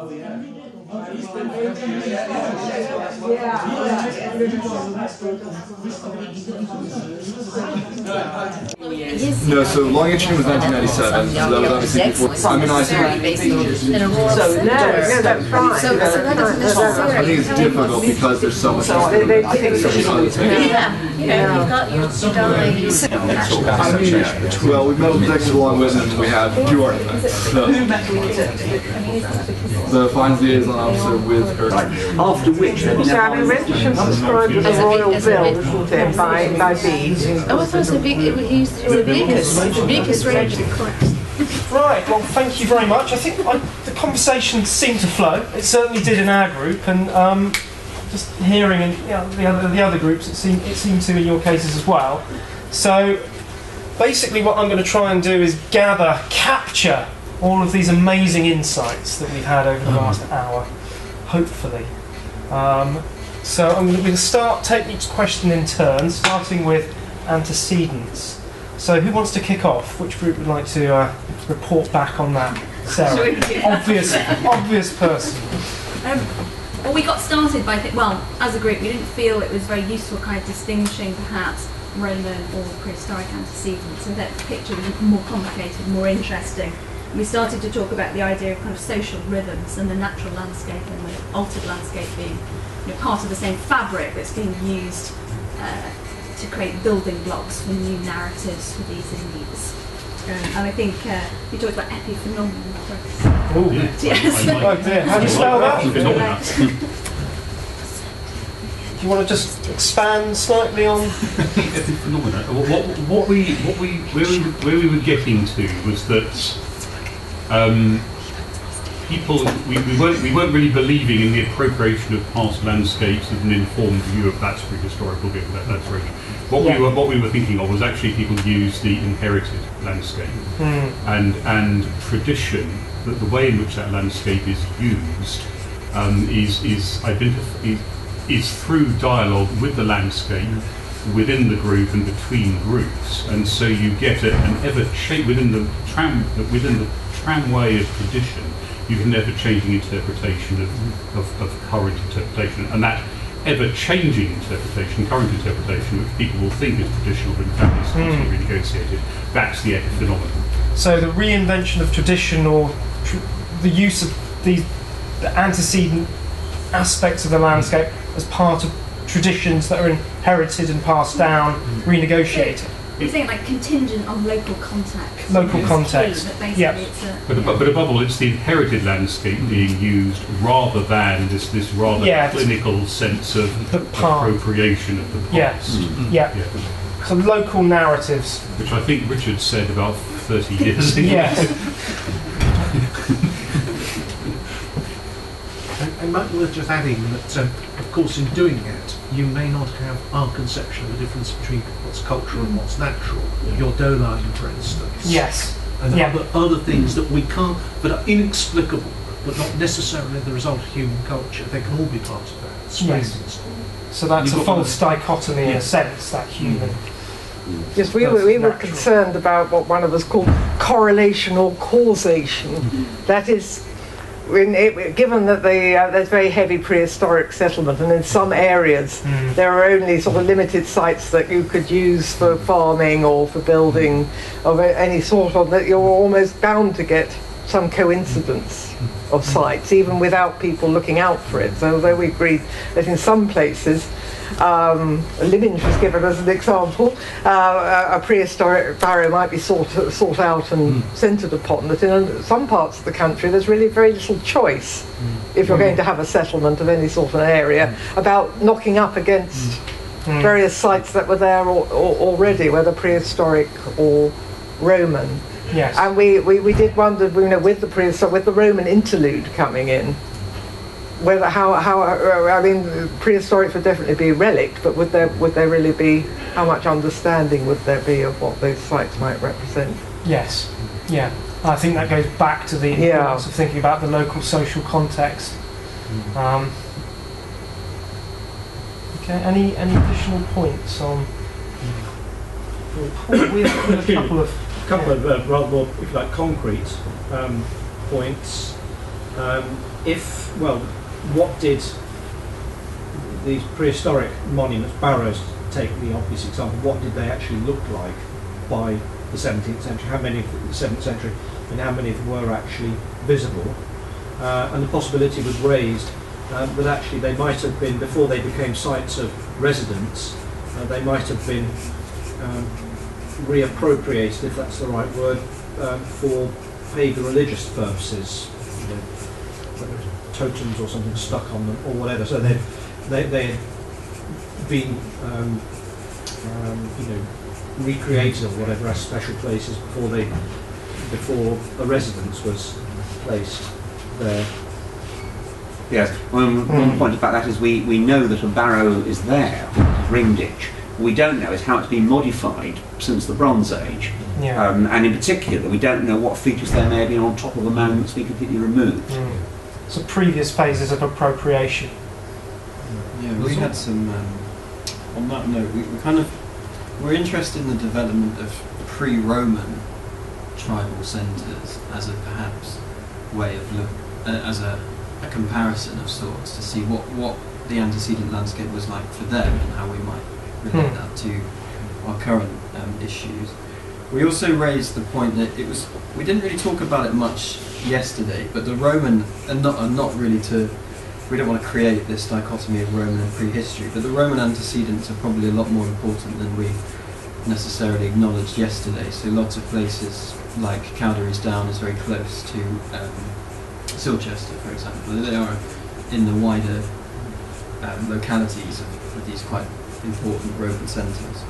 Oh, yeah. No, so long entry was 1997, so that was obviously before. I mean, I think that's right. I think it's difficult because there's so much. Well, we met with Dexter along with him. We had two artifacts. The Finds Liaison Officer with her. After which, So, I mean, renditions described as a royal bill, isn't it, by Bede? Oh, I thought it was the Vicus range. Right, well, thank you very much. I think the conversation seemed to flow. It certainly did in our group, and just hearing in the other groups, it seemed to in your cases as well. So, basically, what I'm going to try and do is capture all of these amazing insights that we've had over the last hour, hopefully. So I'm going to take each question in turn, starting with antecedents. So who wants to kick off? Which group would like to report back on that? Sarah, obvious person. Well, we got started by as a group, we didn't feel it was very useful kind of distinguishing perhaps Roman or prehistoric antecedents, so that the picture was more complicated, more interesting. We started to talk about the idea of kind of social rhythms and the natural landscape and the altered landscape being part of the same fabric that's being used to create building blocks for new narratives for these elites. And I think we talked about epiphenomenon. Oh, yes. Oh dear, how do you spell that? Do you want to just expand slightly on epiphenomenon? Where we were getting to was that people, we weren't really believing in the appropriation of past landscapes as an informed view of that's prehistorical, that's really. What we were thinking of was actually people use the inherited landscape and tradition, that the way in which that landscape is used is through dialogue with the landscape, within the group and between groups, and so you get an within the tramway of tradition. You have an ever-changing interpretation of current interpretation, and that ever-changing interpretation, current interpretation, which people will think is traditional, but in fact is constantly renegotiated. That's the epiphenomenon. So the reinvention of tradition, or the use of the antecedent aspects of the landscape as part of traditions that are inherited and passed down, renegotiated. You think like contingent on local context. Local context. Yeah. But above all, it's the inherited landscape being used rather than this rather clinical sense of appropriation of the past. Yeah. So local narratives. Which I think Richard said about 30 years ago. Yes. It might be worth just adding that, of course, in doing it, you may not have our conception of the difference between what's cultural and what's natural. Your dough line, for instance. Yes. And other things that we can't, but are inexplicable, but not necessarily the result of human culture. They can all be part of that. Yes. So that's a false dichotomy in a sense, that human. Yes, we were concerned about what one of us called correlation or causation. That is, given that there's very heavy prehistoric settlement, and in some areas there are only sort of limited sites that you could use for farming or for building of any sort of, that you're almost bound to get some coincidence of sites, even without people looking out for it. So although we agreed that in some places, Liminge was given as an example, a prehistoric barrow might be sought out and centred upon, that in some parts of the country there's really very little choice, if you're going to have a settlement of any sort of area, about knocking up against various sites that were there already, whether prehistoric or Roman. Yes. And we did wonder, with the Roman interlude coming in, whether I mean, prehistoric would definitely be relict, but would there really be, how much understanding would there be of what those sites might represent? Yes. Yeah. I think that goes back to the importance of thinking about the local social context. Okay. Any additional points on? We have a couple of rather more, if you like, concrete points. What did these prehistoric monuments, barrows, take the obvious example, what did they actually look like by the 17th century? How many of the 7th century, and how many of them were actually visible? And the possibility was raised that actually they might have been, before they became sites of residence, they might have been reappropriated, if that's the right word, for pagan religious purposes, whether it was totems or something stuck on them or whatever. So they had been recreated or whatever as special places before a residence was placed there. Yes, one point about that is we know that a barrow is there, a ring ditch. What we don't know is how it's been modified since the Bronze Age. Yeah. And in particular, we don't know what features there may have been on top of a mound that's been completely removed. So previous phases of appropriation. Yeah, we had some, on that note, we're interested in the development of pre-Roman tribal centres as a perhaps way of as a comparison of sorts, to see what the antecedent landscape was like for them and how we might relate that to our current issues. We also raised the point that we didn't really talk about it much yesterday, but the Roman, and not really we don't want to create this dichotomy of Roman and prehistory, but the Roman antecedents are probably a lot more important than we necessarily acknowledged yesterday. So lots of places like Cowdery's Down is very close to Silchester, for example. They are in the wider localities of these quite important Roman centres.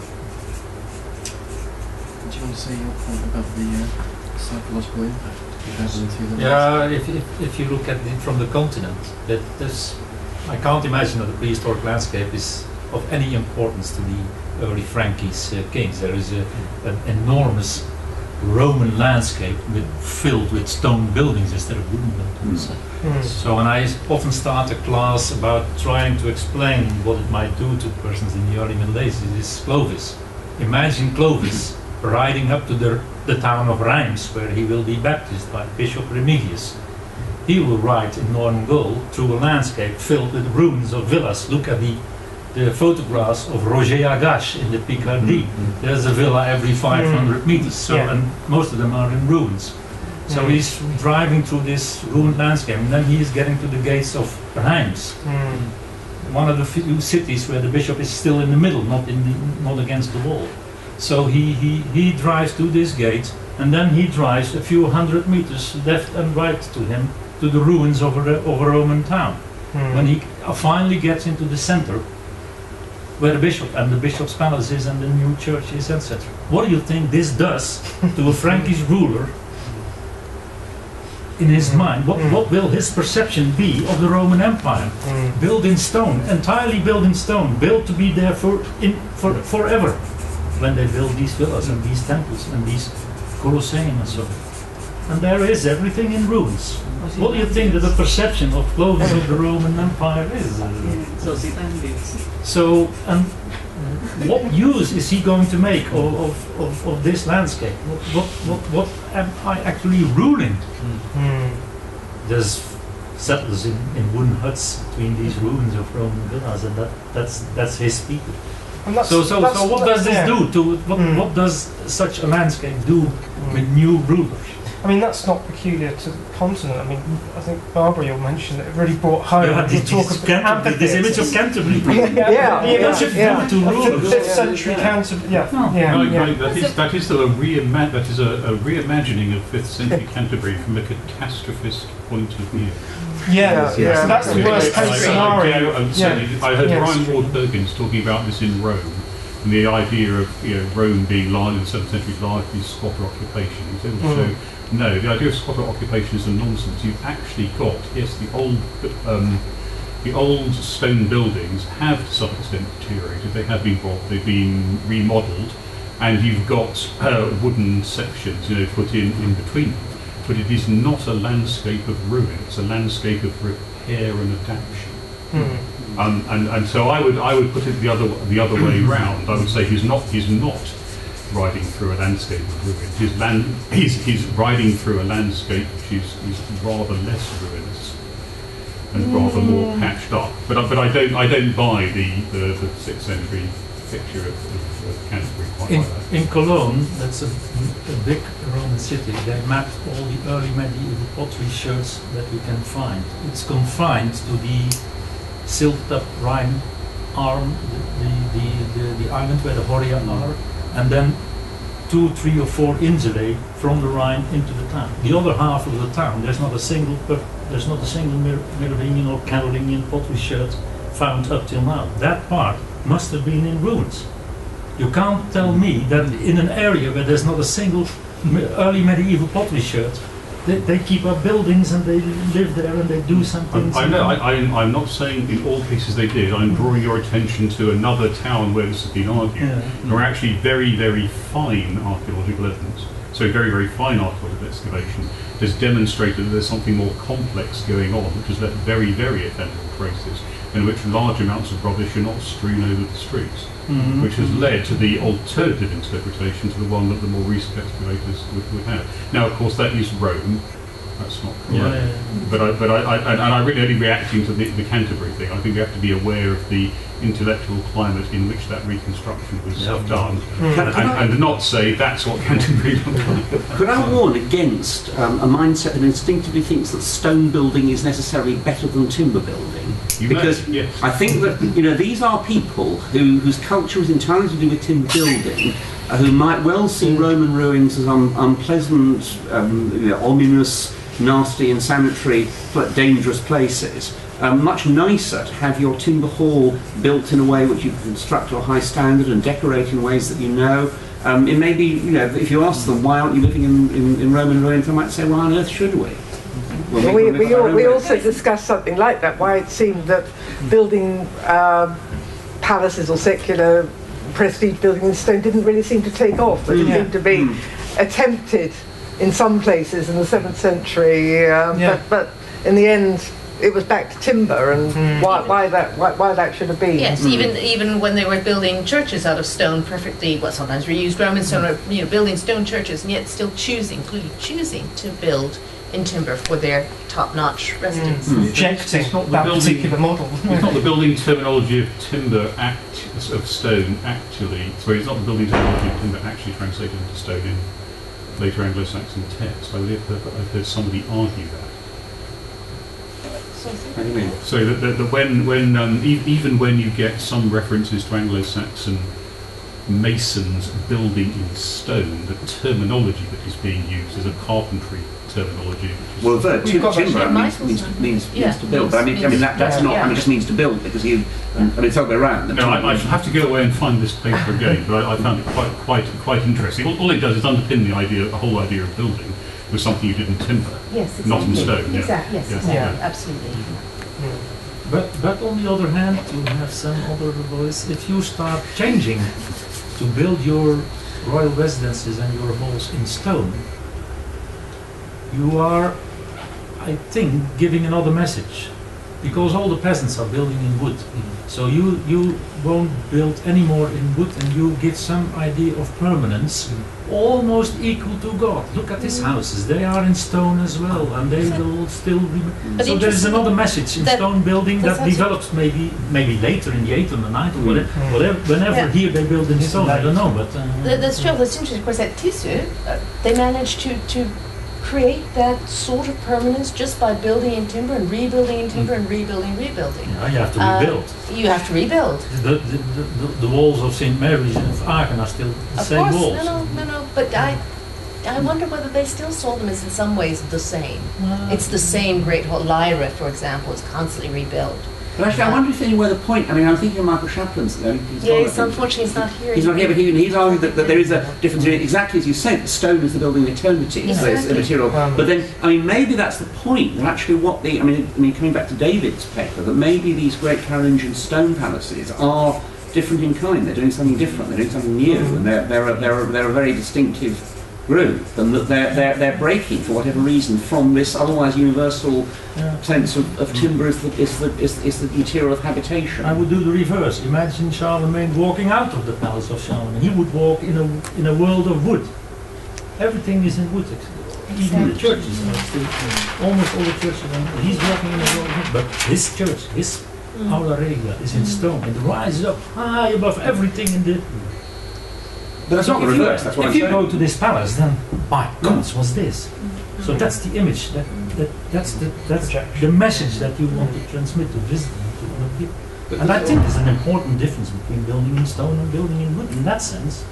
Do you want to say your point about the psychological impact it has into them? Yeah, if you look at it from the continent, I can't imagine that the prehistoric landscape is of any importance to the early Frankish kings. There is an enormous Roman landscape filled with stone buildings instead of wooden buildings. So when I often start a class about trying to explain what it might do to persons in the early Middle Ages, it is Clovis. Imagine Clovis riding up to the town of Reims, where he will be baptized by Bishop Remigius. He will ride in northern Gaul through a landscape filled with ruins of villas. Look at the photographs of Roger Agache in the Picardy. There's a villa every 500 meters, and most of them are in ruins. So he's driving through this ruined landscape, and then he is getting to the gates of Reims, one of the few cities where the bishop is still in the middle, not against the wall. So he drives to this gate, and then he drives a few hundred meters left and right to him, to the ruins of a Roman town. When he finally gets into the center, where the bishop and the bishop's palace is and the new church is, etc. What do you think this does to a Frankish ruler in his mind? What will his perception be of the Roman Empire? Built in stone, entirely built in stone, built to be there forever. When they build these villas and these temples and these Colosseum and so on. And there is everything in ruins. What do you think that the perception of Clovis of the Roman Empire is? So, and what use is he going to make of this landscape? What am I actually ruling? There's settlers in wooden huts between these ruins of Roman villas, and that's his people. So what does this do to what does such a landscape do with new rulers? I mean, that's not peculiar to the continent. I mean, I think Barbara, you mentioned that it really brought home this image of Canterbury. To rulers. 5th century Canterbury. That is a reimagining of 5th century Canterbury from a catastrophist point of view. That's the worst case scenario. I heard Brian Ward Perkins talking about this in Rome, and the idea of Rome being largely in the 7th century largely squatter occupation. He said, no, the idea of squatter occupation is a nonsense. You've actually got, yes, the old stone buildings have to some extent deteriorated. They have they've been remodelled, and you've got wooden sections, put in between them. But it is not a landscape of ruin. It's a landscape of repair and adaptation. And so I would put it the other way round. I would say he's not riding through a landscape of ruins. He's riding through a landscape which is rather less ruinous and rather more patched up. But I don't buy the 6th century picture of Canterbury quite like that. In Cologne, that's a big Roman city, they mapped all the early medieval pottery sherds that you can find. It's confined to the silted up Rhine arm, the island where the Horia are, and then 2, 3 or 4 insulae from the Rhine into the town. The other half of the town, there's not a single Merovingian or Carolingian pottery sherd found up till now. That part must have been in ruins. You can't tell me that in an area where there's not a single early medieval pottery sherd, they keep up buildings and they live there and they do some things. I'm not saying in all cases they did. I'm drawing your attention to another town where this has been argued. There are actually very, very fine archaeological evidence. So very, very fine archaeological excavation has demonstrated that there's something more complex going on, which has left very, very ephemeral traces, in which large amounts of rubbish are not strewn over the streets, which has led to the alternative interpretation to the one that the more recent excavators would have. Now, of course, that is Rome. That's not correct. But I'm really only reacting to the Canterbury thing. I think we have to be aware of the intellectual climate in which that reconstruction was done, and not say that's what Canterbury looked like. Could I warn against a mindset that instinctively thinks that stone building is necessarily better than timber building? Because I think that these are people whose culture is entirely to do with timber building, who might well see Roman ruins as unpleasant, ominous, nasty, insanitary, but dangerous places. Much nicer to have your timber hall built in a way which you can construct to a high standard and decorate in ways that you know. It may be, if you ask them why aren't you living in Roman ruins, they might say, why on earth should we? We also discussed something like that, why it seemed that building palaces or secular prestige building in stone didn't really seem to take off. They didn't seem to be attempted in some places in the 7th century, but in the end it was back to timber, and why that should have been. Yes, even when they were building churches out of stone, perfectly, sometimes reused Roman stone, or building stone churches, and yet still clearly choosing to build in timber for their top-notch residents. Rejecting that particular model. It's not the building terminology of timber of stone actually. Sorry, it's not the building terminology of timber actually translated into stone in later Anglo-Saxon text. I believe I've heard somebody argue that. What do you mean? So even when you get some references to Anglo-Saxon masons building in stone, the terminology that is being used is a carpentry terminology. Well, the verb timber means to build. But I mean that's not. I mean, it just means to build because you. I mean, it's all the way around. No, I have to go away and find this paper again. But I found it quite interesting. All it does is underpin the whole idea of building with something you did in timber, not in stone. Exactly. Yes, absolutely. But on the other hand, to have some other voice, if you start changing to build your royal residences and your halls in stone, you are, I think, giving another message, because all the peasants are building in wood. So you won't build anymore in wood, and you give some idea of permanence, almost equal to God. Look at these houses; they are in stone as well, and they will still. So there's another message in stone building that develops maybe later in the 8th or the 9th or whatever. Whenever here they build in stone, I don't know, but that's true. That's interesting. Of course, at Tissu, they managed to create that sort of permanence just by building in timber and rebuilding in timber and rebuilding. Yeah, you have to rebuild. You have to rebuild. The walls of St. Mary's and of Aachen are still the same walls. No. But I wonder whether they still saw them as in some ways the same. Wow. It's the same great hall. Lyra, for example, is constantly rebuilt. But actually, I wonder if anywhere the point. I mean, I'm thinking of Michael Chaplin's. Unfortunately, he's not here. He's not here, but he's argued that there is a difference in it. Exactly as you said, the stone is the building of eternity, so it's the material. But then, I mean, maybe that's the point. That actually, what the I mean, coming back to David's paper, that maybe these great Carolingian stone palaces are different in kind. They're doing something different. They're doing something new, and they're a very distinctive group, and that they're breaking for whatever reason from this otherwise universal sense of timber is the material of habitation. I would do the reverse. Imagine Charlemagne walking out of the palace of Charlemagne. He would walk in a world of wood. Everything is in wood. Even the churches are still, almost all the churches are, he's walking in a world of wood. But his church, his Aula Regia is in stone. It rises up high above everything in the... But that's not the reverse, that's what I'm saying. If you go to this palace, then, by gods, what's this? So that's the image, that's the message that you want to transmit to visitors, to other people. And I think there's an important difference between building in stone and building in wood in that sense.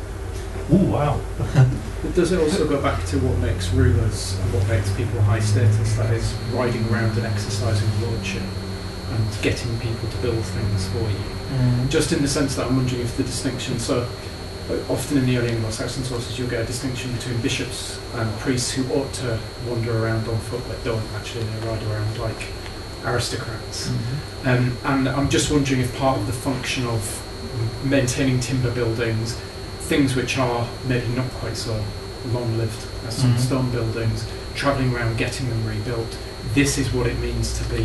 Ooh, wow. But does it also go back to what makes rulers and what makes people high status, that is riding around and exercising lordship and getting people to build things for you? Just in the sense that I'm wondering if the distinction, so often in the early Anglo-Saxon sources you'll get a distinction between bishops and priests who ought to wander around on foot but don't actually, they ride around like aristocrats. And I'm just wondering if part of the function of maintaining timber buildings, things which are maybe not quite so long-lived as some stone buildings, travelling around getting them rebuilt, this is what it means to be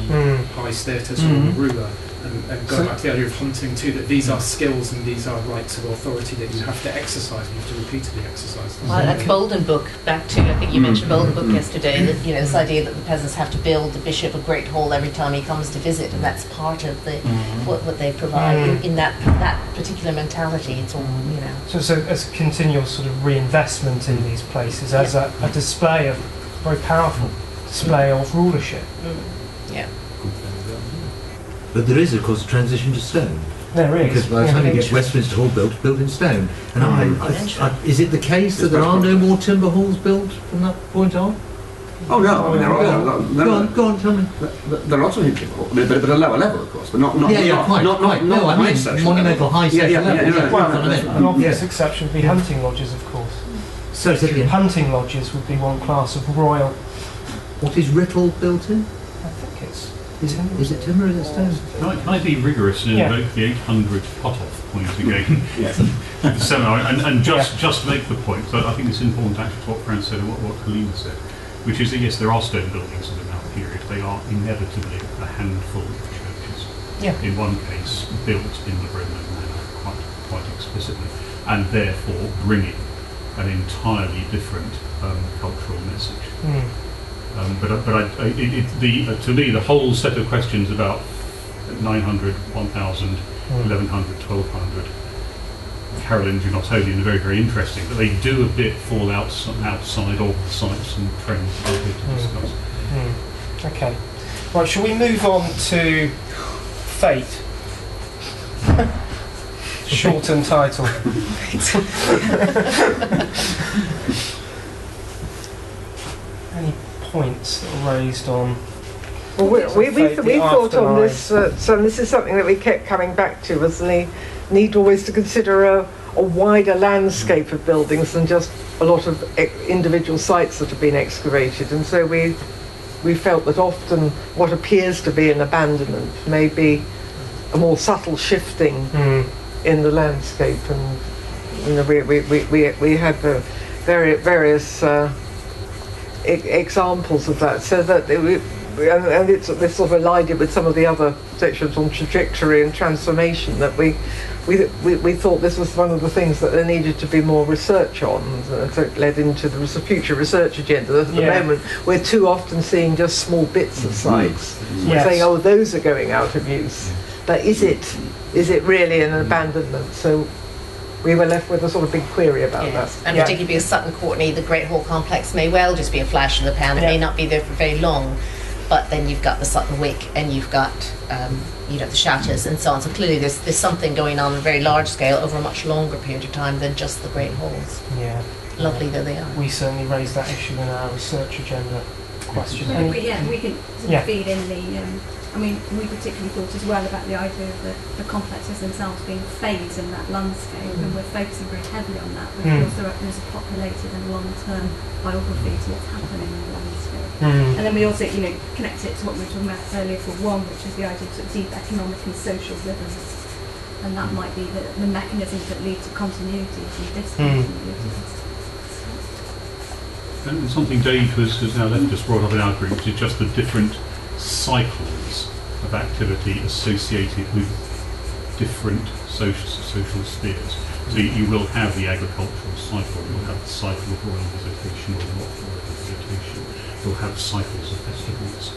high status or a ruler. And going back to the idea of hunting too, that these are skills and these are rights of authority that you have to exercise and you have to repeatedly exercise them. Well, that's Bolden Book, back to, I think you mentioned Bolden Book yesterday, that, you know, this idea that the peasants have to build the bishop a great hall every time he comes to visit, and that's part of the what they provide in that particular mentality. It's all, you know. So as a continual sort of reinvestment in these places, as a display of, very powerful display of rulership. Yeah. But there is, of course, a transition to stone. There is. Because by the time you get Westminster Hall built in stone. And is it the case that there are no more timber halls built from that point on? Oh no, I mean, there are. Go on, tell me. There are lots of timber halls, but at a lower level, of course. But not quite. No, I mean monumental high social level. Well, an obvious exception would be hunting lodges, of course. So hunting lodges would be one class of royal. What is Rittle built in? I think it's. Is it timber or is it stone? Can I be rigorous and invoke the 800 cut-off point again? The seminar, and just make the point, so I think it's important actually what Fran said and what Helena said, which is that yes, there are stone buildings of the now period. They are inevitably a handful of churches. In one case, built in the Roman manner quite explicitly, and therefore bringing an entirely different cultural message. To me, the whole set of questions about 900, 1000, 1100, 1200, Carolyn Gianottoli, are very, very interesting, but they do a bit fall outside of the sites and trends that we're here to discuss. Okay. Right, shall we move on to fate? Shortened title. Any points that were raised on? Well, we thought on this, so this is something that we kept coming back to, was the need always to consider a wider landscape of buildings than just a lot of individual sites that have been excavated. And so we felt that often what appears to be an abandonment may be a more subtle shifting in the landscape. And you know, we had various examples of that, so that and it's this sort of allied it with some of the other sections on trajectory and transformation, that we thought this was one of the things that there needed to be more research on, so it led into the future research agenda. At the moment we're too often seeing just small bits of sites, saying, oh, those are going out of use, but is it really an abandonment? So we were left with a sort of big query about that. And particularly because Sutton Courtenay, the Great Hall complex, may well just be a flash in the pan. It may not be there for very long, but then you've got the Sutton Wick and you've got the Chateaus and so on. So clearly there's something going on a very large scale over a much longer period of time than just the Great Halls. Lovely though they are. We certainly raised that issue in our research agenda question. We can feed in the. I mean, we particularly thought as well about the idea of the complexes themselves being phased in that landscape, and we're focusing very heavily on that, because there's a populated and long-term biography to what's happening in the landscape. And then we also, connect it to what we were talking about earlier for one, which is the idea of deep economic and social rhythms, and that might be the mechanisms that lead to continuities and discontinuities. And something Dave has now left us brought up in our group, which is just the different cycles of activity associated with different social spheres. So you will have the agricultural cycle, you'll have the cycle of royal visitation or not royal visitation, you'll have cycles of festivals,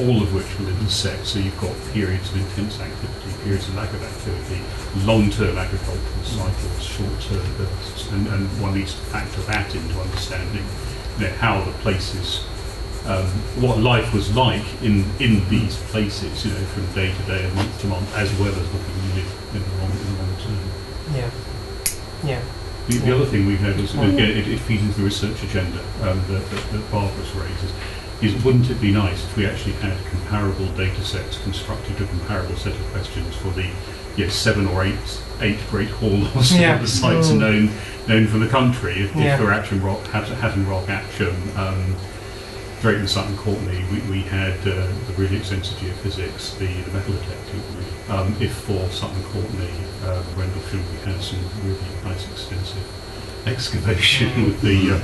all of which will intersect. So you've got periods of intense activity, periods of lack of activity, long-term agricultural cycles, short-term bursts, and one needs to factor that into understanding how the places, what life was like in these places, from day to day and month to month, as well as looking in the long term. Yeah. Yeah. The other thing we've noticed, again, it feeds into the research agenda that Barbara's raises, is wouldn't it be nice if we actually had comparable data sets constructed a comparable set of questions for the 7 or 8 great halls of the sites known from the country, if for Action Rock, Hatton Rock, Action, Drayton, Sutton, Courtenay, we had the really extensive geophysics, the metal detecting. If for Sutton, Courtenay, Rendlesham, we had some really nice extensive excavation with the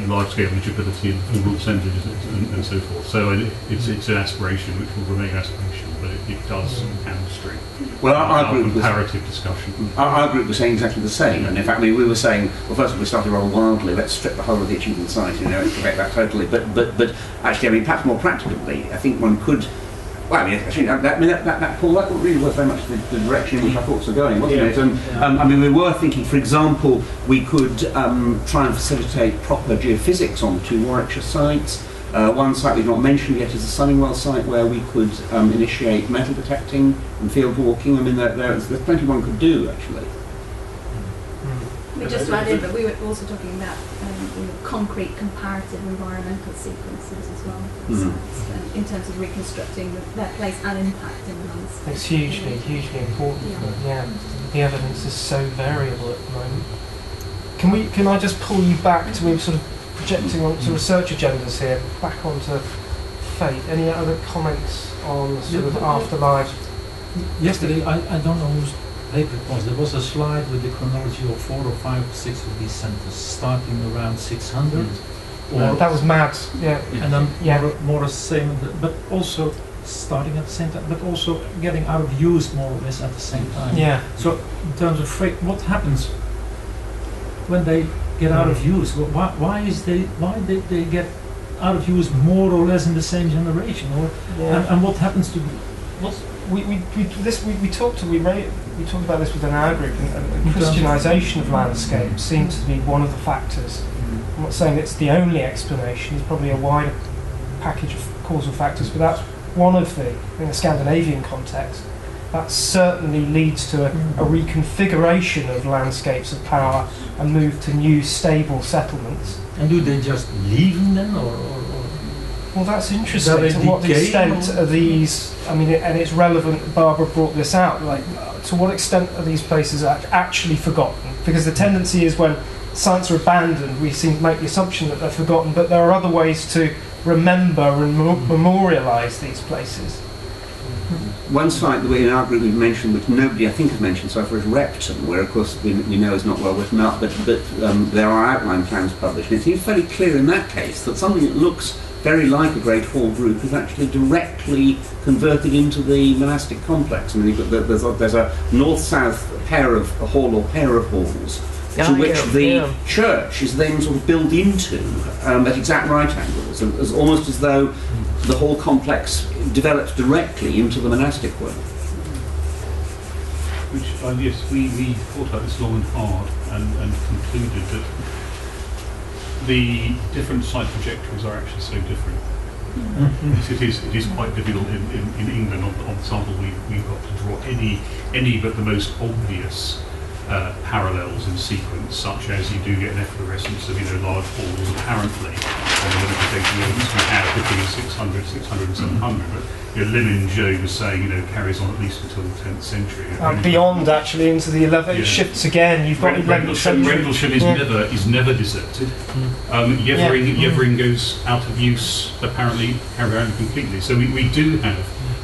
large scale legibility and rule assemblies and so forth. So it's an aspiration which will remain aspirational, but it does hamstring our group comparative discussion. Our group was saying exactly the same, and in fact, we were saying, well, first of all, we started rather wildly. Let's strip the whole of the achievement site, excavate that totally. But actually, perhaps more practically, I think one could. Well, actually, Paul, that really was very much the direction in which our thoughts were going, wasn't it? And we were thinking, for example, we could try and facilitate proper geophysics on the 2 Warwickshire sites. One site we've not mentioned yet is the Sunningwell site, where we could initiate metal detecting and field walking. There's plenty one could do, actually. Just to add in, but we were also talking about concrete comparative environmental sequences as well, in terms of reconstructing their place and impact in the landscape. It's hugely important. The evidence is so variable at the moment. Can I just pull you back to, we were sort of projecting onto research agendas here, back onto fate. Any other comments on sort of afterlife? Yesterday, I don't know whose paper it was. There was a slide with the chronology of 4 or 5 or 6 of these centres, starting around 600. That was mad. And then more or same, but also starting at the same time, but also getting out of use more or less at the same time. So in terms of fate, what happens when they get out of use? Why did they get out of use more or less in the same generation? And what happens to we talked about this within our group, and Christianisation of landscapes seems to be one of the factors. I'm not saying it's the only explanation. There's probably a wider package of causal factors, but that's one of the, in the Scandinavian context, that certainly leads to a reconfiguration of landscapes of power and move to new stable settlements. And do they just leave them then, or? Well, that's interesting. To what extent are these? And it's relevant. Barbara brought this out. To what extent are these places actually forgotten? Because the tendency is when sites are abandoned, we seem to make the assumption that they're forgotten. But there are other ways to remember and memorialise these places. One site that we in our group we've mentioned, which nobody I think has mentioned so far, is Repton, where of course we know is not well written up, but there are outline plans published. And it seems fairly clear in that case that something that looks very like a Great Hall group is actually directly converted into the monastic complex. There's a north-south pair of hall or pair of halls to which the church is then sort of built into at exact right angles, as almost as though the whole complex develops directly into the monastic one. Which, yes, we thought about this long and hard and concluded that the different site trajectories are actually so different. It is quite difficult in England. On the sample we've got to draw any but the most obvious parallels in sequence, such as you do get an efflorescence of large halls apparently on the limited data units we have between 600, 700, but Lim Joe was saying carries on at least until the 10th century. Beyond actually into the 11th, it shifts again. You've got Rendlesham is never deserted. Yevering goes out of use apparently completely. So we do have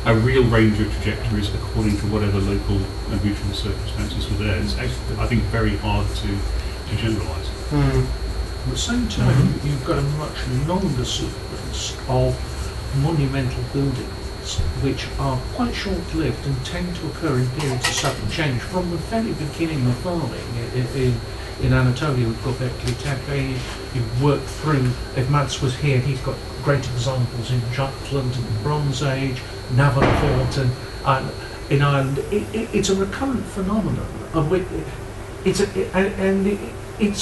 a real range of trajectories according to whatever local and regional circumstances were there. It's actually, I think, very hard to to generalise. At the same time, you've got a much longer sequence of monumental buildings which are quite short-lived and tend to occur in periods of sudden change. From the very beginning of farming in Anatolia with Göbekli Tepe, you work through, if Mats was here, he's got great examples in Jutland in the Bronze Age, Navancourt, and in Ireland. It's a recurrent phenomenon of which it's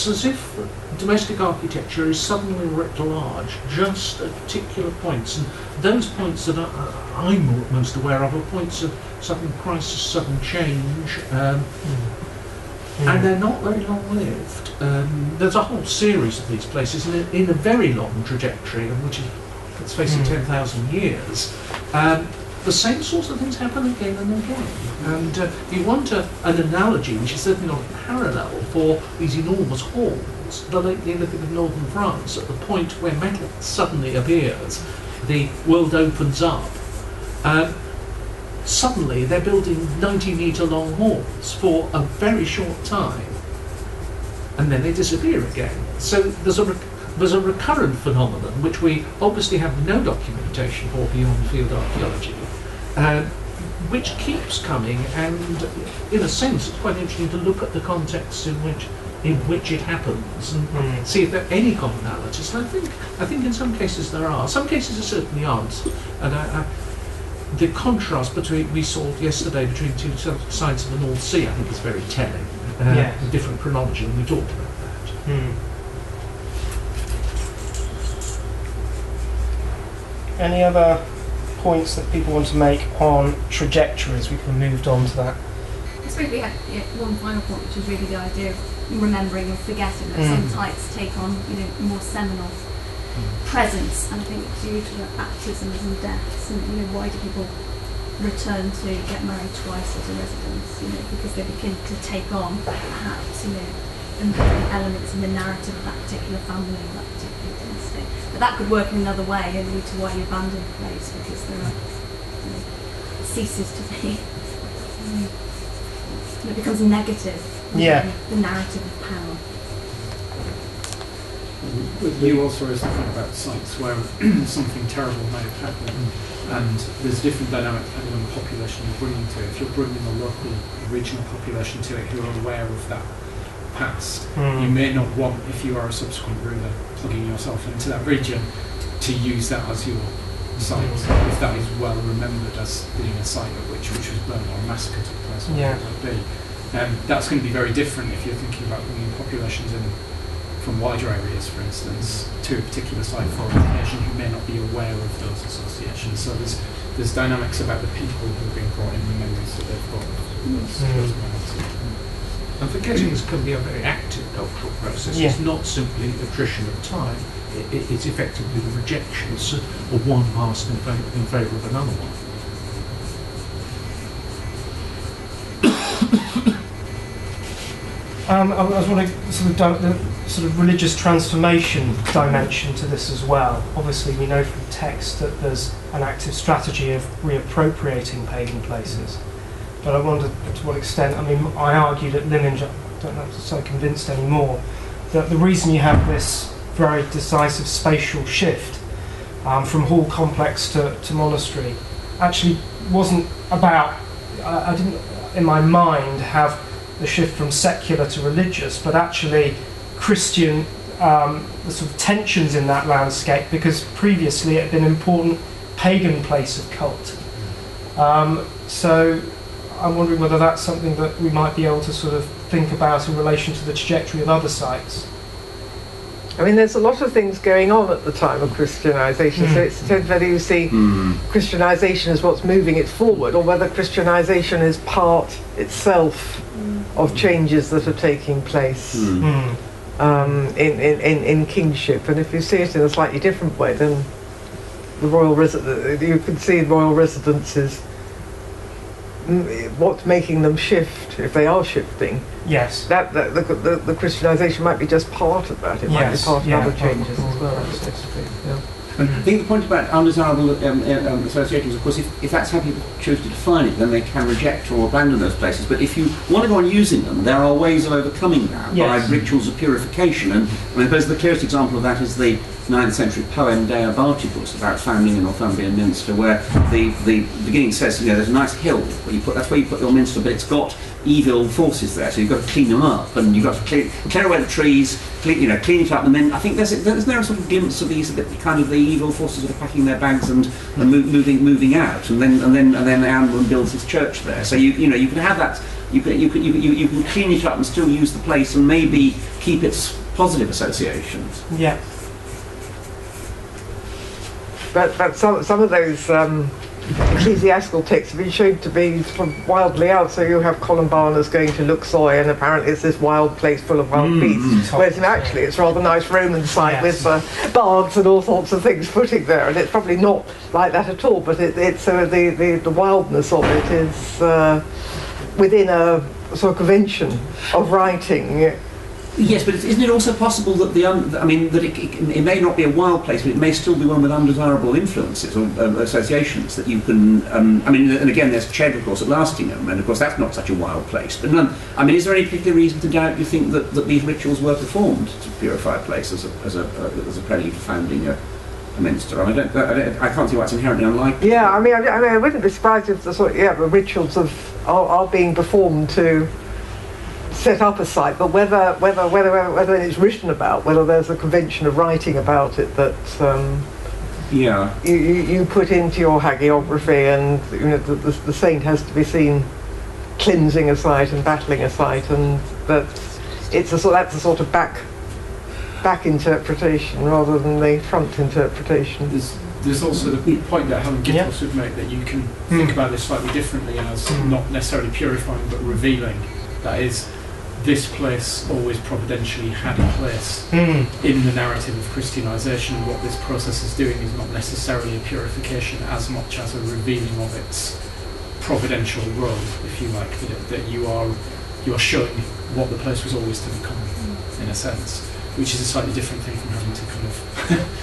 as if domestic architecture is suddenly writ large just at particular points, and those points that I'm most aware of are points of sudden crisis, sudden change, and they're not very long-lived. There's a whole series of these places in a very long trajectory, which is, let's face it, 10,000 years. The same sorts of things happen again and again. And you want an analogy, which is certainly not a parallel, for these enormous halls. The late Neolithic of northern France, at the point where metal suddenly appears, the world opens up. Suddenly they're building 90-metre long halls for a very short time, and then they disappear again. So there's a recurrent phenomenon which we obviously have no documentation for beyond field archaeology, which keeps coming, and in a sense it's quite interesting to look at the contexts in which it happens and see if there are any commonalities. And I think in some cases there are. Some cases there certainly aren't. And the contrast we saw yesterday between two sides of the North Sea, I think, is very telling. The different chronology, and we talked about that. Any other points that people want to make on trajectories? We can moved on to that. I suppose we had one final point, which is really the idea of remembering and forgetting that some types take on, more seminal presence, and I think it's due to baptisms and deaths, and why do people return to get married twice as a residence? Because they begin to take on perhaps important elements in the narrative of that particular family or that particular dynasty. But that could work in another way and lead to why you abandon a place, because there are it ceases to be. It becomes negative. The narrative of power. You also raised the point about sites where something terrible may have happened, and there's different dynamics depending on the population you're bringing to it. If you're bringing a local, regional population to it who are aware of that past, you may not want, if you are a subsequent ruler plugging yourself into that region, to use that as your site, if that is well remembered as being a site at which was burned or massacre took place, or whatever it would be. That's going to be very different if you're thinking about bringing populations in from wider areas, for instance, to a particular site for an occasion. You may not be aware of those associations. So there's dynamics about the people who are being brought in, the memories that they've got of those moments. And forgetting can be a very active cultural process. It's not simply attrition of time. It's effectively the rejections of one past in favour of another one. I was wondering, the sort of religious transformation dimension to this as well. Obviously, we know from text that there's an active strategy of reappropriating pagan places. But I wondered to what extent, I argue that Limage, I don't know if I'm so convinced anymore, that the reason you have this very decisive spatial shift from hall complex to monastery actually wasn't about, I didn't, in my mind, have the shift from secular to religious, but actually Christian, the sort of tensions in that landscape, because previously it had been an important pagan place of cult. So I'm wondering whether that's something that we might be able to sort of think about in relation to the trajectory of other sites. There's a lot of things going on at the time of Christianisation, so it depends whether you see Christianisation as what's moving it forward, or whether Christianisation is part itself of changes that are taking place in kingship. And if you see it in a slightly different way, then the royal you can see royal residences, what's making them shift, if they are shifting. Yes. That the Christianisation might be just part of that. It might be part of other changes as well. I think the point about undesirable associations, of course, if that's how people choose to define it, then they can reject or abandon those places. But if you want to go on using them, there are ways of overcoming that by rituals of purification. And I suppose the clearest example of that is the 9th century poem De Abartibus about founding in Northumbrian Minster, where the beginning says, there's a nice hill where that's where you put your minster, but it's got evil forces there, so you've got to clean them up, and you've got to clear away the trees, clean it up, and then I think there's there a sort of glimpse of these kind of the evil forces sort of packing their bags and moving out, and then Anne builds his church there. So you can have that. You can clean it up and still use the place and maybe keep its positive associations. Yeah. But some of those ecclesiastical texts have been shown to be sort of wildly out. So you have Columbanus going to Luxor, and apparently it's this wild place full of wild beasts. Whereas actually it's a rather nice Roman site with baths and all sorts of things putting there. And it's probably not like that at all, but it's the wildness of it is within a sort of convention of writing. Yes, but isn't it also possible that it may not be a wild place, but it may still be one with undesirable influences or associations that you can. And again, there's Chegg, of course, at Lastingham, and of course that's not such a wild place. But is there any particular reason to doubt? You think that these rituals were performed to purify a place as a prelude to founding a minster? I can't see why it's inherently unlikely. Yeah, I wouldn't be surprised if the rituals are being performed to set up a site, but whether it's written about, whether there's a convention of writing about it that you put into your hagiography, and the saint has to be seen cleansing a site and battling a site, and that's a sort of back interpretation rather than the front interpretation. There's also the point that Helen Gittels would make, that you can think about this slightly differently as not necessarily purifying but revealing. That is, this place always providentially had a place in the narrative of Christianisation. What this process is doing is not necessarily a purification as much as a revealing of its providential role, if you like, that you are showing what the place was always to become, in a sense, which is a slightly different thing from having to kind of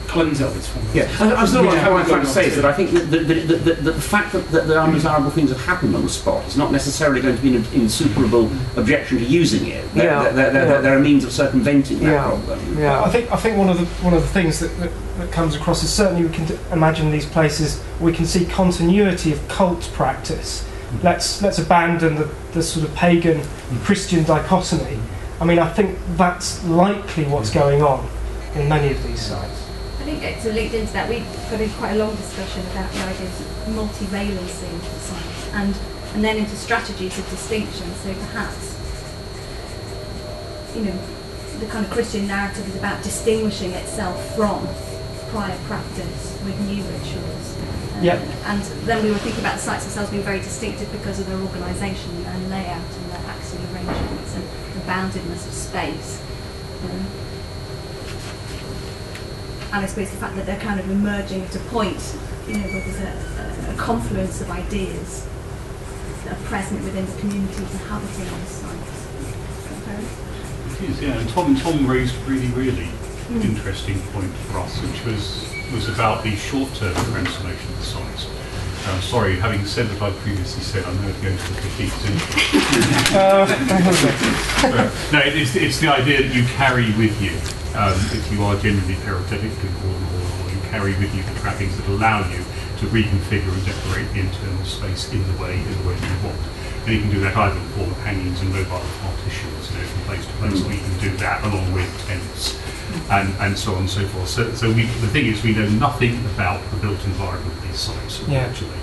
cleanse it of its form. How I'm trying to say is that I think that the fact that the undesirable things have happened on the spot is not necessarily going to be an insuperable objection to using it. There are means of circumventing that problem. Yeah, I think one of the things that comes across is certainly we can imagine these places. We can see continuity of cult practice. Let's abandon the sort of pagan Christian dichotomy. I think that's likely what's going on in many of these sites. I think it's linked into that. We've got quite a long discussion about the ideas of multi-valency into the science, and then into strategies of distinction. So perhaps, the kind of Christian narrative is about distinguishing itself from prior practice with new rituals. And then we were thinking about the sites themselves being very distinctive because of their organisation and layout and their axial arrangements and the boundedness of space. And I suppose the fact that they're kind of emerging at a point, where there's a confluence of ideas that are present within the communities inhabiting those sites. It is, yeah. And Tom raised a really interesting point for us, which was about the short-term transformation of the sites. Sorry, having said what I previously said, I'm going to go to the critique. No, it's the idea that you carry with you. If you are genuinely peripatetic, or you carry with you the trappings that allow you to reconfigure and decorate the internal space in the way that you want. And you can do that either in the form of hangings and mobile partitions, from place to place, or you can do that along with tents and so on and so forth. So the thing is, we know nothing about the built environment of these sites, actually.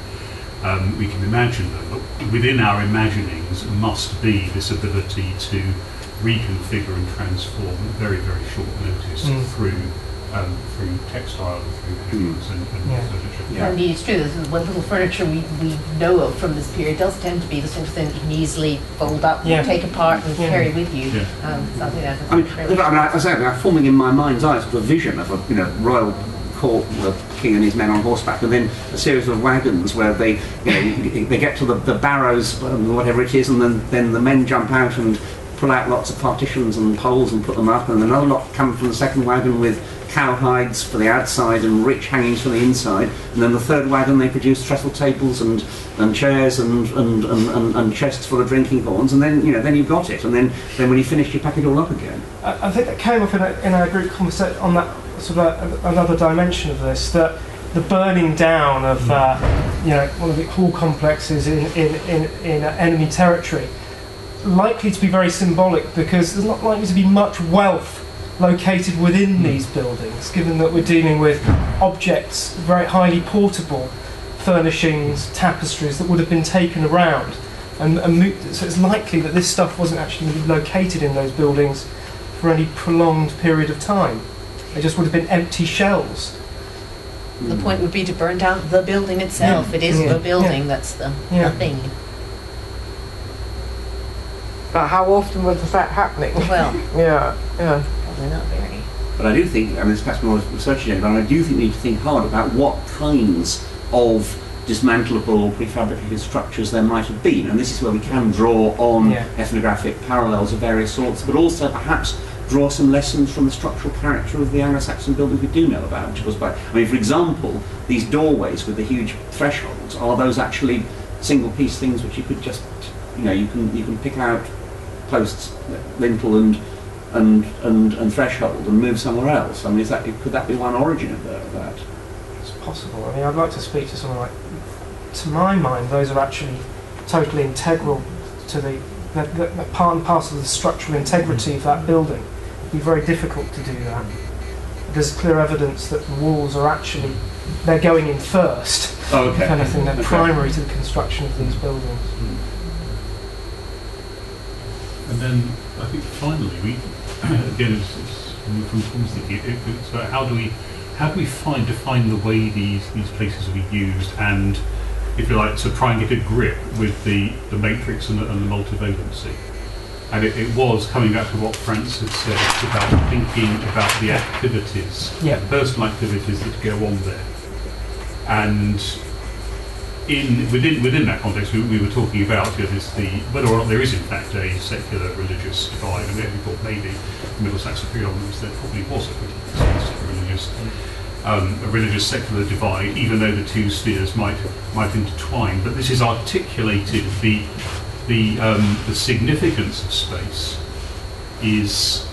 We can imagine them, but within our imaginings must be this ability to reconfigure and transform at very, very short notice through textile, through hangings and furniture. Indeed, it's true. What little furniture we know of from this period does tend to be the sort of thing that you can easily fold up, take apart, and carry with you. Something that I'm forming in my mind's eye sort of a vision of a royal court, the king and his men on horseback, and then a series of wagons where they get to the barrows, whatever it is, and then the men jump out and pull out lots of partitions and poles and put them up, and another lot come from the second wagon with cowhides for the outside and rich hangings for the inside, and then the third wagon they produce trestle tables and chairs and chests full of drinking horns, and then then you've got it, and then when you finish you pack it all up again. I think that came up in our group conversation on that sort of another dimension of this, that the burning down of one of the hall complexes in enemy territory, likely to be very symbolic, because there's not likely to be much wealth located within these buildings, given that we're dealing with objects, very highly portable furnishings, tapestries that would have been taken around, and so it's likely that this stuff wasn't actually located in those buildings for any prolonged period of time. They just would have been empty shells. The point would be to burn down the building itself. It is the building that's the thing. But how often was that happening? Well, probably not very. But I do think, this is perhaps more research agenda, but I do think we need to think hard about what kinds of dismantleable or prefabricated structures there might have been, and this is where we can draw on ethnographic parallels of various sorts, but also perhaps draw some lessons from the structural character of the Anglo-Saxon buildings we do know about, which was for example, these doorways with the huge thresholds, are those actually single-piece things which you could just, you can pick out posts, lintel and threshold and move somewhere else? I mean, could that be one origin of that? It's possible. I mean, I'd like to speak to someone to my mind, those are actually totally integral to the part and parcel of the structural integrity of that building. It'd be very difficult to do that. There's clear evidence that the walls are actually, they're going in first. Oh, okay. If anything, they're primary to the construction of these buildings. And then I think finally we, again, it's from Tom's thinking, it's about how do we define the way these places will be used, and if you like, to try and get a grip with the matrix and the multivalency. And it was coming back to what Franz had said, it's about thinking about the activities, the personal activities that go on there. And within that context, we were talking about whether or not there is in fact a secular religious divide, and we thought maybe Middle Saxon predominance there probably was a pretty explicit religious secular divide, even though the two spheres might intertwine. But this is articulated, the significance of space is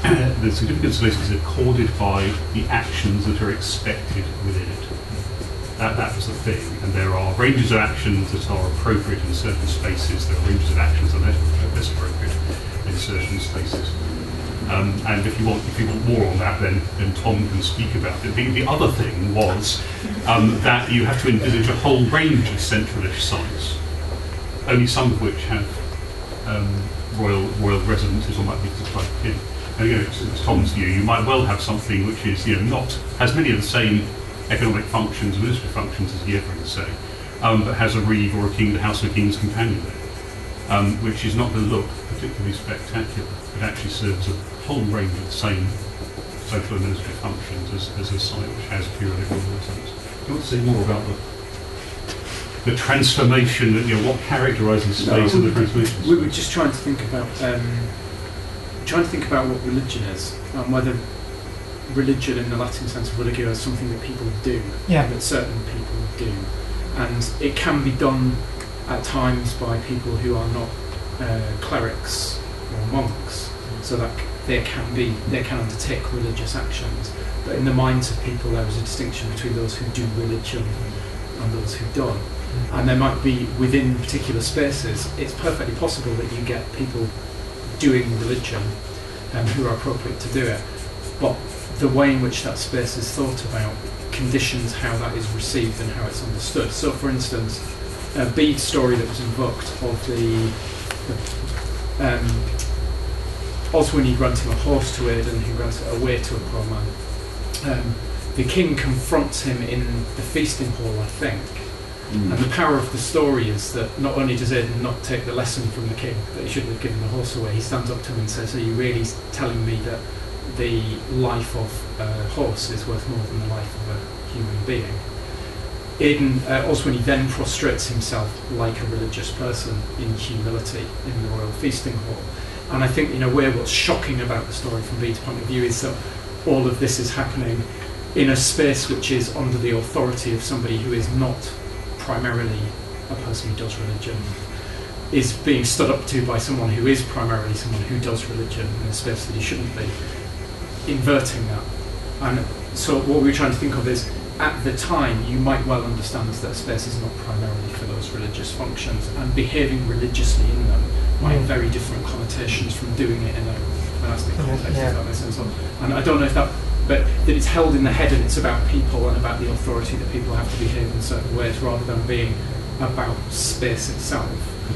the significance of space is accorded by the actions that are expected within it. That was the thing, and there are ranges of actions that are appropriate in certain spaces, there are ranges of actions that are less appropriate in certain spaces. And if you want more on that, then Tom can speak about it. The other thing was that you have to envisage a whole range of centralish sites, only some of which have royal residences or might be supplied in. And again, it's Tom's view. You might well have something which is has many of the same economic functions, administrative functions as the Everings say, but has a reeve or a House of King's Companion there, which is not going to look particularly spectacular. It actually serves a whole range of the same social administrative functions as a site which has periodic residence. Do you want to say more about the transformation, what characterises space and the transformation? We were just trying to think about what religion is, and whether religion in the Latin sense of religio is something that people do, that certain people do, and it can be done at times by people who are not clerics or monks, so that they can undertake religious actions. But in the minds of people, there is a distinction between those who do religion and those who don't. And there might be within particular spaces, it's perfectly possible that you get people doing religion who are appropriate to do it, but the way in which that space is thought about conditions how that is received and how it's understood. So, for instance, Bede's story that was invoked of Oswine granting a horse to Aidan, who grants it away to a poor man. The king confronts him in the feasting hall, I think. And the power of the story is that not only does Aidan not take the lesson from the king that he shouldn't have given the horse away, he stands up to him and says, "Are you really telling me that the life of a horse is worth more than the life of a human being?" Aidan, Oswine then prostrates himself like a religious person in humility in the royal feasting hall. And I think, in a way, what's shocking about the story from Bede's point of view is that all of this is happening in a space which is under the authority of somebody who is not primarily a person who does religion, is being stood up to by someone who is primarily someone who does religion in a space that he shouldn't be, inverting that. And so what we were trying to think of is, at the time, you might well understand that space is not primarily for those religious functions, and behaving religiously in them might have very different connotations from doing it in a monastic context, if that makes sense. And I don't know if that, but that it's held in the head and it's about people and about the authority that people have to behave in certain ways, rather than being about space itself.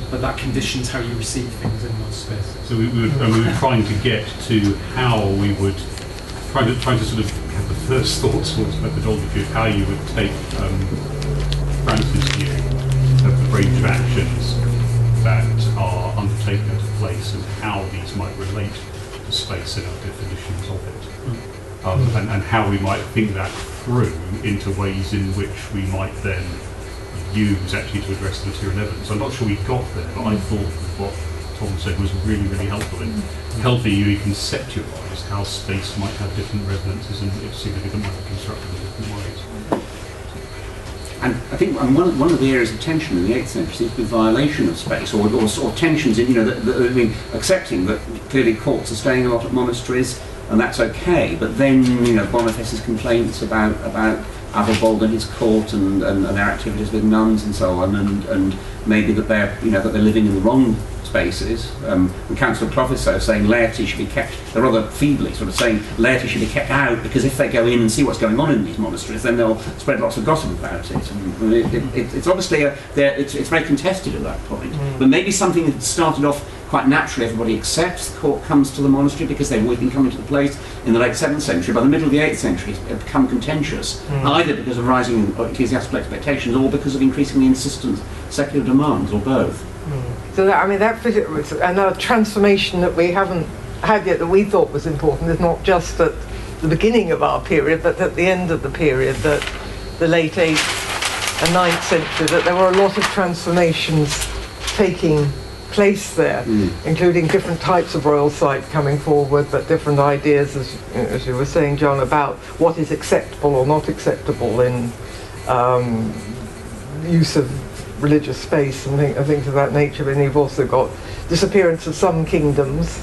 But that conditions how you receive things in those spaces. So we were trying to get to how we would trying to sort of have the first thoughts towards methodology of how you would take Francis' view of the range of actions that are undertaken at a place and how these might relate to space in our definitions of it. And how we might think that through into ways in which we might then use actually to address the material evidence. I'm not sure we got there, but I thought what Tom said was really, really helpful in helping you conceptualise how space might have different resonances and its significance might be constructed in different ways. And I think one of the areas of tension in the 8th century seems to be violation of space, or tensions in, accepting that clearly courts are staying a lot at monasteries, and that's okay, but then, Boniface's complaints about Adelbold and his court and their activities with nuns and so on, and maybe that they're living in the wrong spaces. The Council of Clotho saying laity should be kept, they're rather feebly sort of saying laity should be kept out, because if they go in and see what's going on in these monasteries, then they'll spread lots of gossip about it. And it's obviously it's very contested at that point. But maybe something that started off quite naturally, everybody accepts, the court comes to the monastery because they've always been coming to the place in the late 7th century. By the middle of the 8th century, it's become contentious, either because of rising ecclesiastical expectations or because of increasingly insistent secular demands, or both. So that was another transformation that we haven't had yet that we thought was important, is not just at the beginning of our period, but at the end of the period, that the late 8th and 9th century, that there were a lot of transformations taking place there, including different types of royal sites coming forward, but different ideas, as you were saying, John, about what is acceptable or not acceptable in use of religious space and things of that nature. And you've also got disappearance of some kingdoms,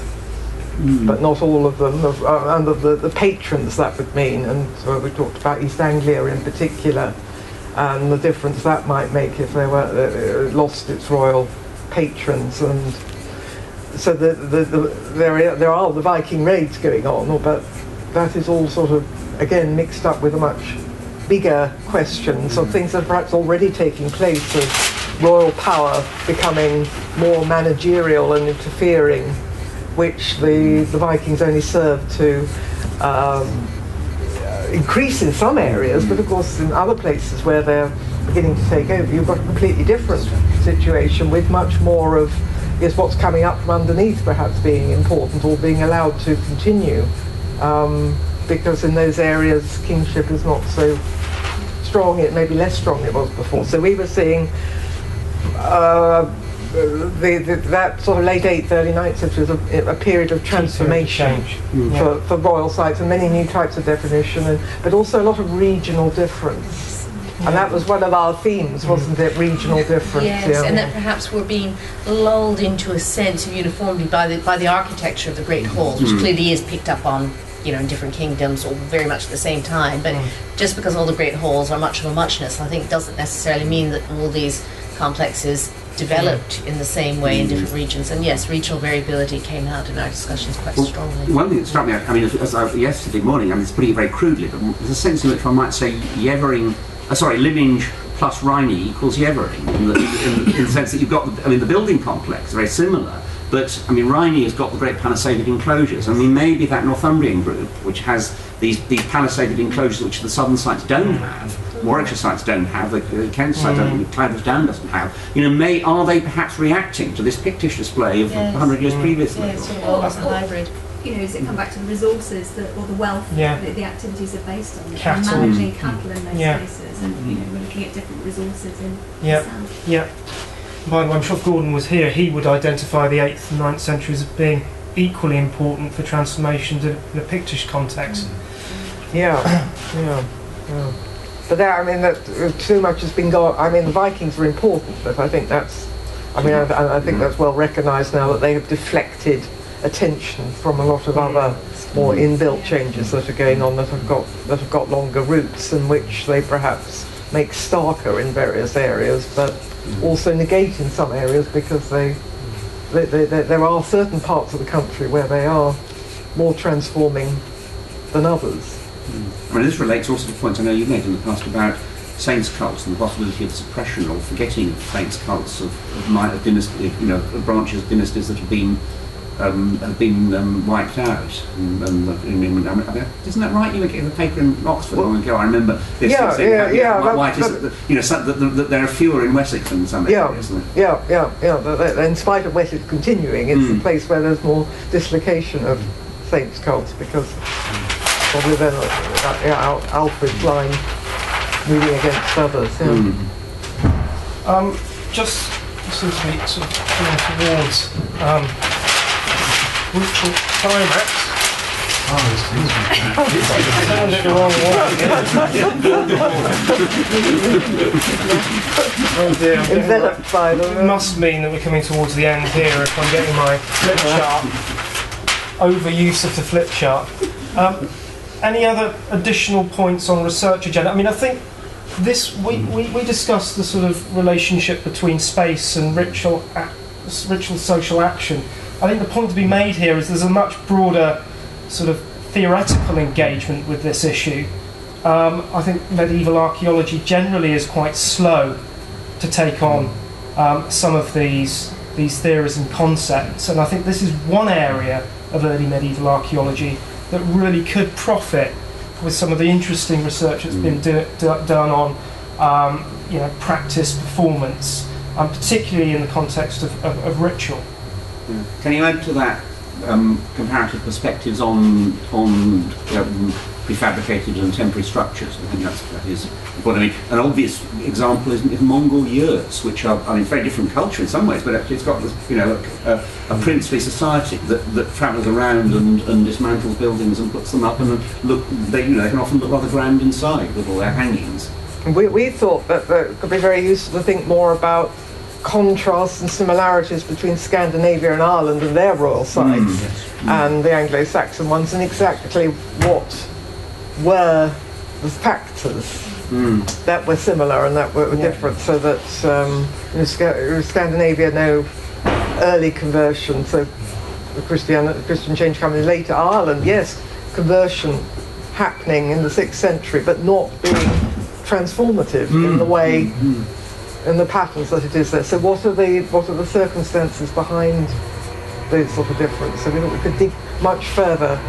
but not all of them, and of the patrons that would mean. And so we talked about East Anglia in particular, and the difference that might make if they were lost its royal patrons. And so there are the Viking raids going on, but that is all sort of again mixed up with a much bigger questions of things that are perhaps already taking place, of royal power becoming more managerial and interfering, which the Vikings only served to increase in some areas, but of course in other places where they're beginning to take over, you've got a completely different situation with much more of what's coming up from underneath perhaps being important or being allowed to continue, because in those areas kingship is not so strong, it may be less strong than it was before. So we were seeing that sort of late 8th, early 9th century was a period of transformation for royal sites, and many new types of definition, but also a lot of regional difference. And that was one of our themes, wasn't it? Regional difference. Yes, and that perhaps we're being lulled into a sense of uniformity by the architecture of the great halls, which clearly is picked up on, in different kingdoms, or very much at the same time. But just because all the great halls are much of a muchness, I think doesn't necessarily mean that all these complexes developed in the same way in different regions. And yes, regional variability came out in our discussions quite strongly. One thing that struck me, yesterday morning, it's putting it very crudely, but there's a sense in which one might say Lyminge plus Rhynie equals Yevering, in the sense that you've got, the building complex is very similar, but Rhynie has got the great palisaded enclosures. Maybe that Northumbrian group, which has these palisaded enclosures which the southern sites don't have, Warwickshire sites don't have, the Kent site Claddagh's Down doesn't have, are they perhaps reacting to this Pictish display of 100 years previously? Yes, or as a hybrid. Does it come back to the resources or the wealth that the activities are based on? Cattle. Managing cattle in those spaces, and we're looking at different resources in the south. Yeah. By the way, I'm sure if Gordon was here, he would identify the 8th and 9th centuries as being equally important for transformations in a Pictish context. Yeah. But that, I mean, that too much has been gone. I mean, the Vikings were important, but I think that's, I think that's well recognised now that they have deflected attention from a lot of other more inbuilt changes that are going on that have got longer roots, and which they perhaps make starker in various areas, but also negate in some areas because there are certain parts of the country where they are more transforming than others. I mean, this relates also to points I know you've made in the past about saints' cults and the possibility of suppression or forgetting of saints' cults of dynasty, branches of dynasties that have been wiped out. Isn't that right? You were getting the paper in Oxford long ago. I remember this. That there are fewer in Wessex than some areas, isn't it? Yeah. In spite of Wessex continuing, it's the place where there's more dislocation of saints' cults because probably then Alfred's line moving against others. Just seems to be sort of going towards climax. Turned it the wrong way. Oh dear. Enveloped by them. It must mean that we're coming towards the end here if I'm getting my flip chart. Overuse of the flip chart. Any other additional points on research agenda? I mean, I think we discussed the sort of relationship between space and ritual social action. I think the point to be made here is there's a much broader sort of theoretical engagement with this issue. I think medieval archaeology generally is quite slow to take on some of these theories and concepts, and I think this is one area of early medieval archaeology that really could profit with some of the interesting research that's been done on practice, performance, particularly in the context of ritual. Yeah. Can you add to that comparative perspectives on prefabricated and temporary structures? I think that is what I mean. An obvious example is Mongol yurts, which are very different culture in some ways, but actually it's got this, a princely society that travels around and dismantles buildings and puts them up, and they can often look rather grand inside with all their hangings. We thought that it could be very useful to think more about contrasts and similarities between Scandinavia and Ireland and their royal sites and the Anglo-Saxon ones, and exactly what were the factors that were similar and that were different, so that Scandinavia, no early conversion, so the Christian change coming later. Ireland, yes, conversion happening in the 6th century, but not being transformative in the way, in the patterns that it is there. So what are the circumstances behind those sort of difference? So we thought we could dig much further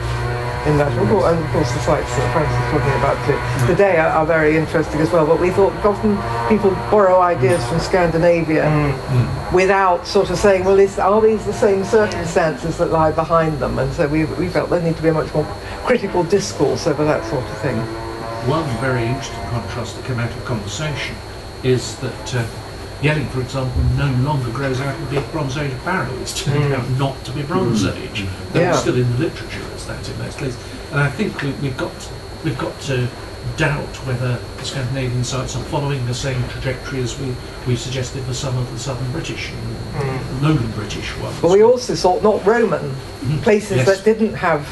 in that. And of course the sites that Francis was talking about today are very interesting as well. But we thought often people borrow ideas from Scandinavia without sort of saying, well, are these the same circumstances that lie behind them? And so we felt there needed to be a much more critical discourse over that sort of thing. One very interesting contrast that came out of conversation is that Yelling, for example, no longer grows out of big Bronze Age barrows. It's turned out not to be Bronze Age. They're still in the literature as that in those places. And I think we've got to doubt whether the Scandinavian sites are following the same trajectory as we suggested for some of the southern British and lowland British ones. But we also sought not Roman places that didn't have,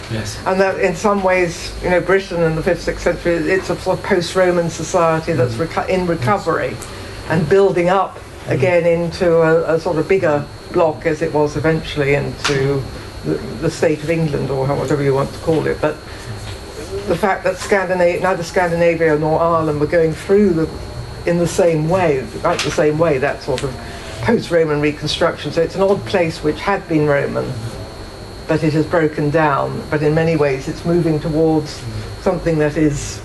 and that in some ways, Britain in the 5th, 6th century, it's a sort of post-Roman society that's in recovery and building up again into a sort of bigger block as it was eventually into the state of England, or whatever you want to call it. But the fact that neither Scandinavia nor Ireland were going through in the same way, that sort of post-Roman reconstruction. So it's an odd place which had been Roman, but it has broken down. But in many ways it's moving towards something that is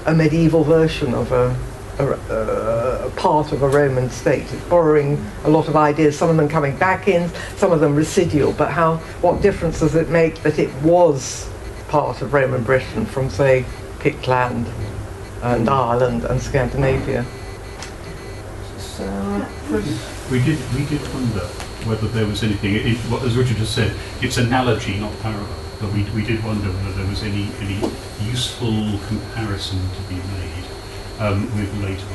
a medieval version of a part of a Roman state. It's borrowing a lot of ideas, some of them coming back in, some of them residual, but what difference does it make that it was part of Roman Britain from, say, Pictland and Ireland and Scandinavia? We did wonder whether there was anything. As Richard just said, it's analogy, not parallel. But we did wonder whether there was any useful comparison to be made with later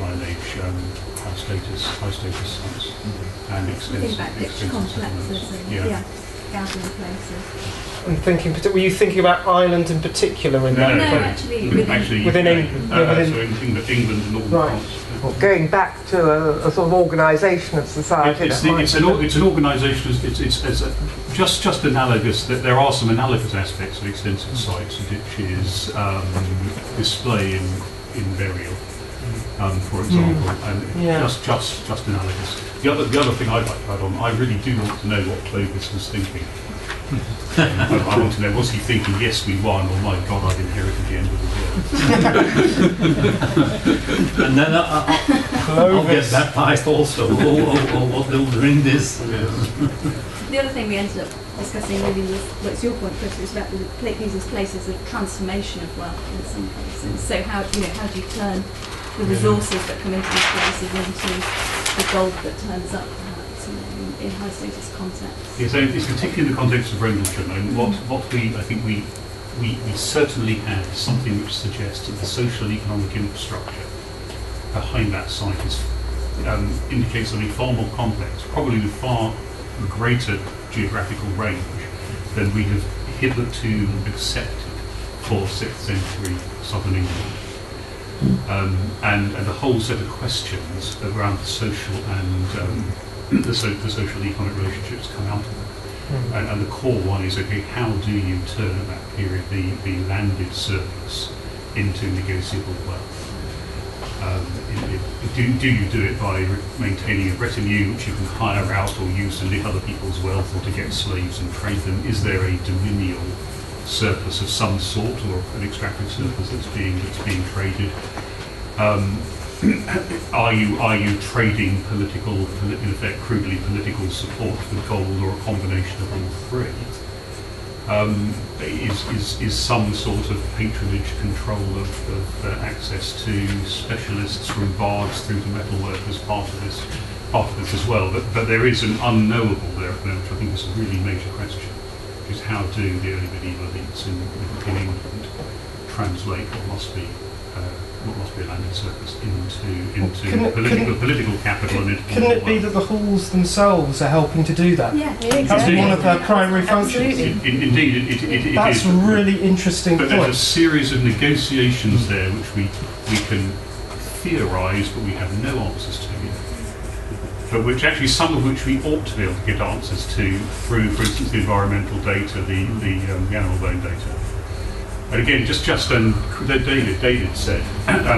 Iron Age high status sites and extensive complexes and gathering places. I'm thinking, were you thinking about Ireland in particular in that? No, actually within England. So England and all right. Well, going back to a sort of organisation of society. It's an organisation. It's just analogous. That there are some analogous aspects of extensive sites, ditches, display in burial, for example, and just analogous. The other thing I'd like to add on, I really do want to know what Clovis was thinking. I want to know, was he thinking, yes, we won, or my God, I've inherited the end of the world. And then I'll get baptized also, or what will bring this. The other thing we ended up discussing really was, what's your point, Chris, was about these places of transformation of wealth in some cases. So how do you turn the resources that come into these places into the gold that turns up, perhaps, in high status contexts? Yeah, so it's particularly in the context of Rendlesham, and I think we certainly have something which suggests that the social economic infrastructure behind that site indicates something far more complex, probably with far greater geographical range than we have hitherto accepted for 6th century southern England. And a whole set of questions around the social and the social economic relationships come out of it. And the core one is, okay, how do you turn at that period the landed surplus into negotiable wealth? Do you do it by maintaining a retinue which you can hire out or use to lick other people's wealth or to get slaves and trade them? Is there a dominial surplus of some sort, or an extractive surplus that's being traded? Are you trading in effect, crudely political support for gold, or a combination of all three? Is some sort of patronage control of access to specialists from bards through to metalworkers part of this as well? But there is an unknowable there at the moment, which I think is a really major question, which is how do the early medieval elites in England translate what must be a landed surplus into political capital and into couldn't it be that the halls themselves are helping to do that? Yeah, exactly. That's one of their primary functions. Indeed, it that's is. A really interesting but point. There's a series of negotiations there which we can theorise, but we have no answers to yet. But which actually, some of which we ought to be able to get answers to through, for instance, the environmental data, the animal bone data. And again, just David said,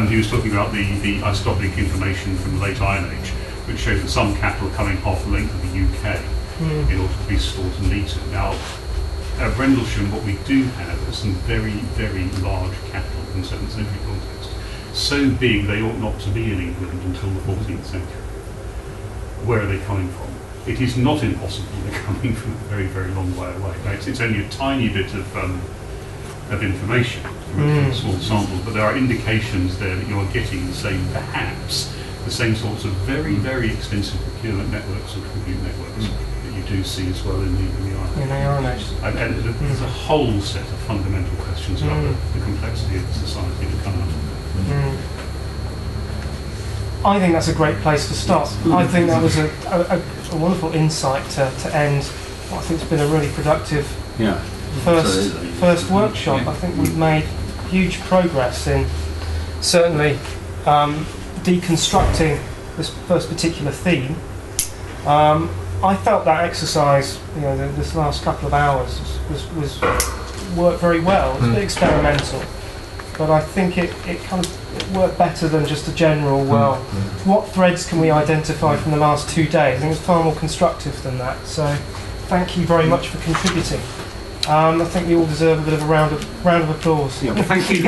he was talking about the isotopic information from the late Iron Age, which shows that some cattle are coming half the length of the UK in order to be stored and eaten. Now, at Rendlesham, what we do have is some very, very large cattle in 7th century context. So big they ought not to be in England until the 14th century. Where are they coming from? It is not impossible they're coming from a very, very long way away. Right? It's only a tiny bit of information from a small sample, but there are indications there that you're getting perhaps the same sorts of very, very extensive procurement networks and tribute networks that you do see as well in the Iron Age. And there's a whole set of fundamental questions about the complexity of the society that come out of it. I think that's a great place to start. I think that was a wonderful insight to end what I think has been a really productive first workshop. I think we've made huge progress in certainly deconstructing this first particular theme. I felt that exercise, this last couple of hours was worked very well. It was a bit experimental, but I think it worked better than just a general, what threads can we identify from the last 2 days? I think it's far more constructive than that. So thank you very much for contributing. I think you all deserve a bit of a round of applause. Yeah, well, thank you.